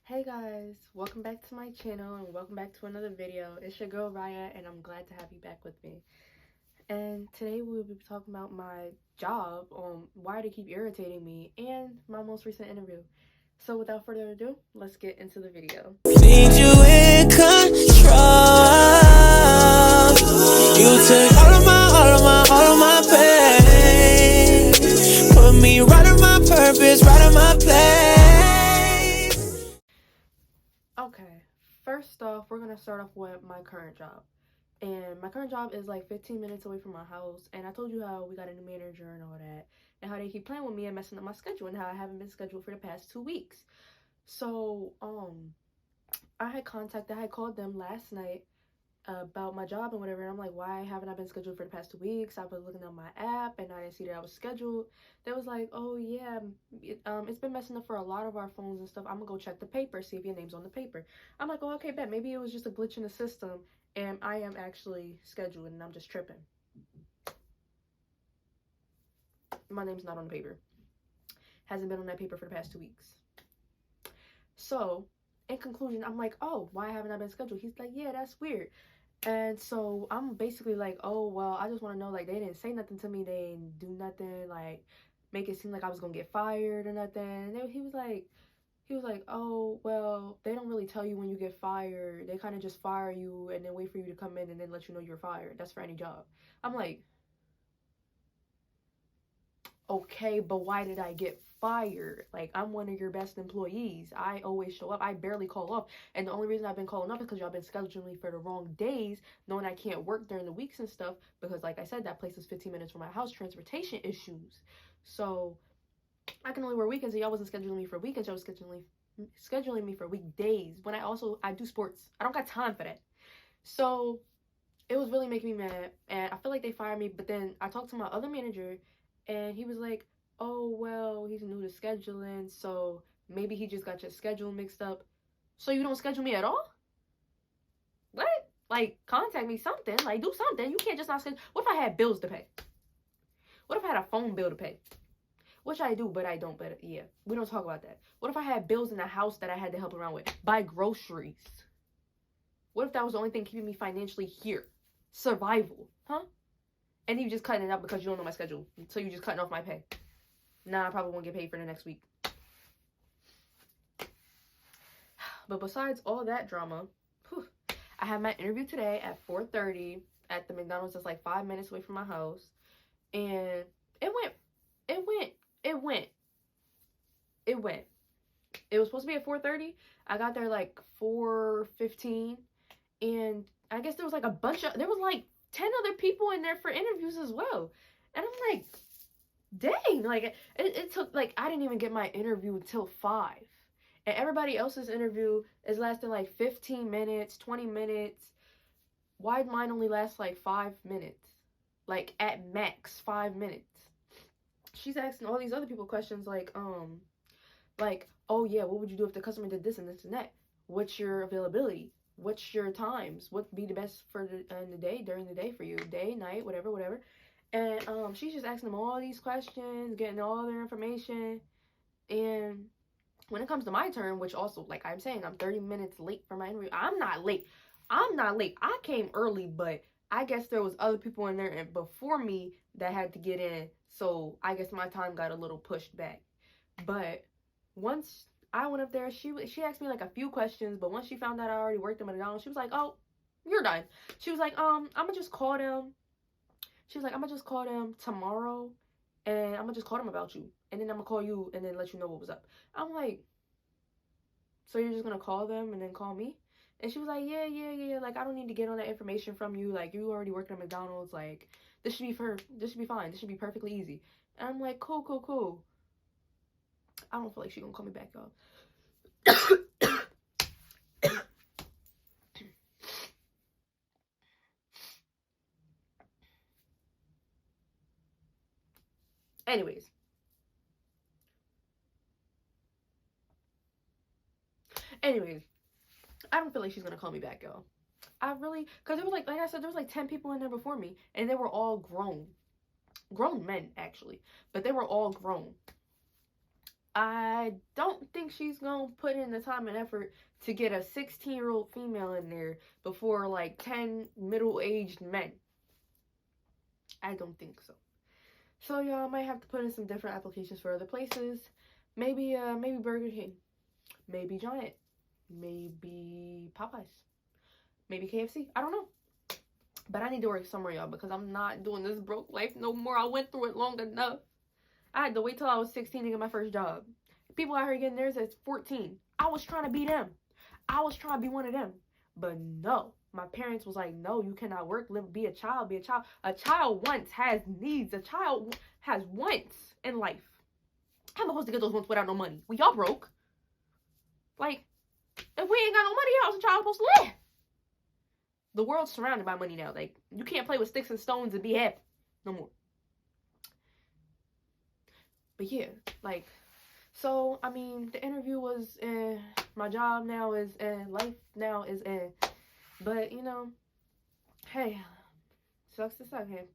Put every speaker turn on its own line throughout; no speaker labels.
Hey guys, welcome back to my channel and welcome back to another video. It's your girl Raya and I'm glad to have you back with me. And today we'll be talking about my job, why they keep irritating me, and my most recent interview. So without further ado, let's get into the video.
Need you in control. You took all of my pain. Put me right on my purpose, right on my place.
Okay, first off, we're gonna start off with my current job. And my current job is like 15 minutes away from my house. And I told you how we got a new manager and all that, and how they keep playing with me and messing up my schedule, and how I haven't been scheduled for the past 2 weeks. So, I had called them last night about my job and whatever, and I'm like, why haven't I been scheduled for the past 2 weeks? I was looking on my app and I didn't see that I was scheduled. They was like, oh yeah, it's been messing up for a lot of our phones and stuff. I'm gonna go check the paper, see if your name's on the paper. I'm like, oh, okay, bet, maybe it was just a glitch in the system and I am actually scheduled and I'm just tripping. My name's not on the paper. Hasn't been on that paper for the past 2 weeks. So in conclusion, I'm like, oh, why haven't I been scheduled? He's like, yeah, that's weird. And so I'm basically like, oh, well, I just want to know, like, they didn't say nothing to me. They didn't do nothing, like, make it seem like I was going to get fired or nothing. And he was like, oh, well, they don't really tell you when you get fired. They kind of just fire you and then wait for you to come in and then let you know you're fired. That's for any job. I'm like, okay, but why did I get fired? Like, I'm one of your best employees. I always show up. I barely call off. And the only reason I've been calling up is because y'all been scheduling me for the wrong days, knowing I can't work during the weeks and stuff. Because, like I said, that place is 15 minutes from my house, transportation issues. So, I can only work weekends, and y'all wasn't scheduling me for weekends. Y'all was scheduling me for weekdays. When I do sports. I don't got time for that. So, it was really making me mad. And I feel like they fired me. But then I talked to my other manager, and he was like, oh, well, he's new to scheduling, so maybe he just got your schedule mixed up. So you don't schedule me at all? What? Like, contact me, something. Like, do something. You can't just not schedule. What if I had bills to pay? What if I had a phone bill to pay? Which I do, but I don't. But yeah, we don't talk about that. What if I had bills in the house that I had to help around with? Buy groceries. What if that was the only thing keeping me financially here? Survival. Huh? And you just cutting it out because you don't know my schedule. So you just cutting off my pay. Nah, I probably won't get paid for the next week. But besides all that drama, I had my interview today at 4:30 at the McDonald's that's like 5 minutes away from my house. And it went. It was supposed to be at 4:30. I got there like 4:15. And I guess there was like there was like 10 other people in there for interviews as well. And I'm like, dang, like it took, like, I didn't even get my interview till 5, and everybody else's interview is lasting like 15 minutes, 20 minutes. Why'd mine only last like 5 minutes? Like, at max 5 minutes. She's asking all these other people questions like, oh yeah, what would you do if the customer did this and this and that? What's your availability? What's your times? What would be the best for the day, during the day for you? Day, night, whatever. And she's just asking them all these questions, getting all their information. And when it comes to my turn, which also, like I'm saying, I'm 30 minutes late for my interview. I'm not late. I came early, but I guess there was other people in there and before me that had to get in. So I guess my time got a little pushed back. But once I went up there, she asked me like a few questions, but once she found out I already worked at McDonald's, she was like, oh, you're done. She was like, I'm gonna just call them. She was like, I'm gonna just call them tomorrow, and I'm gonna just call them about you, and then I'm gonna call you and then let you know what was up. I'm like, so you're just gonna call them and then call me? And she was like, yeah. Like, I don't need to get all that information from you. Like, you already work at McDonald's. Like, this should be fine. This should be perfectly easy. And I'm like, cool. I don't feel like she's gonna call me back, y'all. Anyways, I don't feel like she's gonna call me back, y'all. Because it was like I said, there was like 10 people in there before me, and they were all grown men, actually, but they were all grown. I don't think she's gonna put in the time and effort to get a 16-year-old female in there before like 10 middle-aged men. I don't think so. So y'all might have to put in some different applications for other places. Maybe Burger King, maybe Giant, maybe Popeyes, maybe KFC. I don't know. But I need to work somewhere, y'all, because I'm not doing this broke life no more. I went through it long enough. I had to wait till I was 16 to get my first job. People out here getting theirs at 14. I was trying to be them. I was trying to be one of them. But no. My parents was like, no, you cannot work, live, be a child, be a child. A child once has needs. A child has wants in life. How am I supposed to get those wants without no money? Well, y'all broke. Like, if we ain't got no money, how's a child supposed to live? The world's surrounded by money now. Like, you can't play with sticks and stones and be happy no more. But yeah, like, so, I mean, the interview was, my job now is, life now is, but, you know, hey, sucks to suck, hey.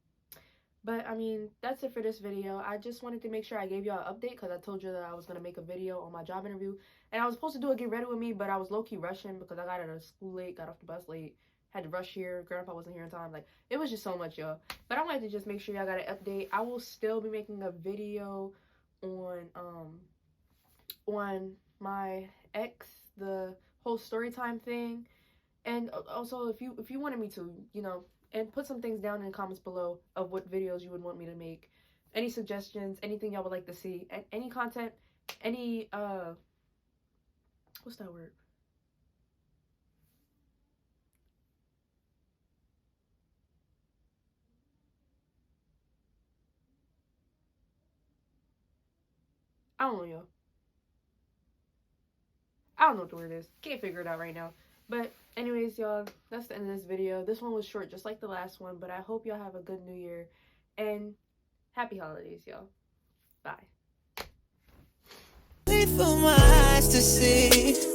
But, I mean, that's it for this video. I just wanted to make sure I gave y'all an update because I told you that I was going to make a video on my job interview. And I was supposed to do a get ready with me, but I was low-key rushing because I got out of school late, got off the bus late, had to rush here. Grandpa wasn't here in time. Like, it was just so much, y'all. But I wanted to just make sure y'all got an update. I will still be making a video on my ex, the whole story time thing. And also, if you wanted me to, you know, and put some things down in the comments below of what videos you would want me to make. Any suggestions, anything y'all would like to see, any content, any, what's that word? I don't know, y'all. I don't know what the word is. Can't figure it out right now. But anyways, y'all, that's the end of this video. This one was short, just like the last one. But I hope y'all have a good new year. And happy holidays, y'all. Bye.
Wait for my eyes to see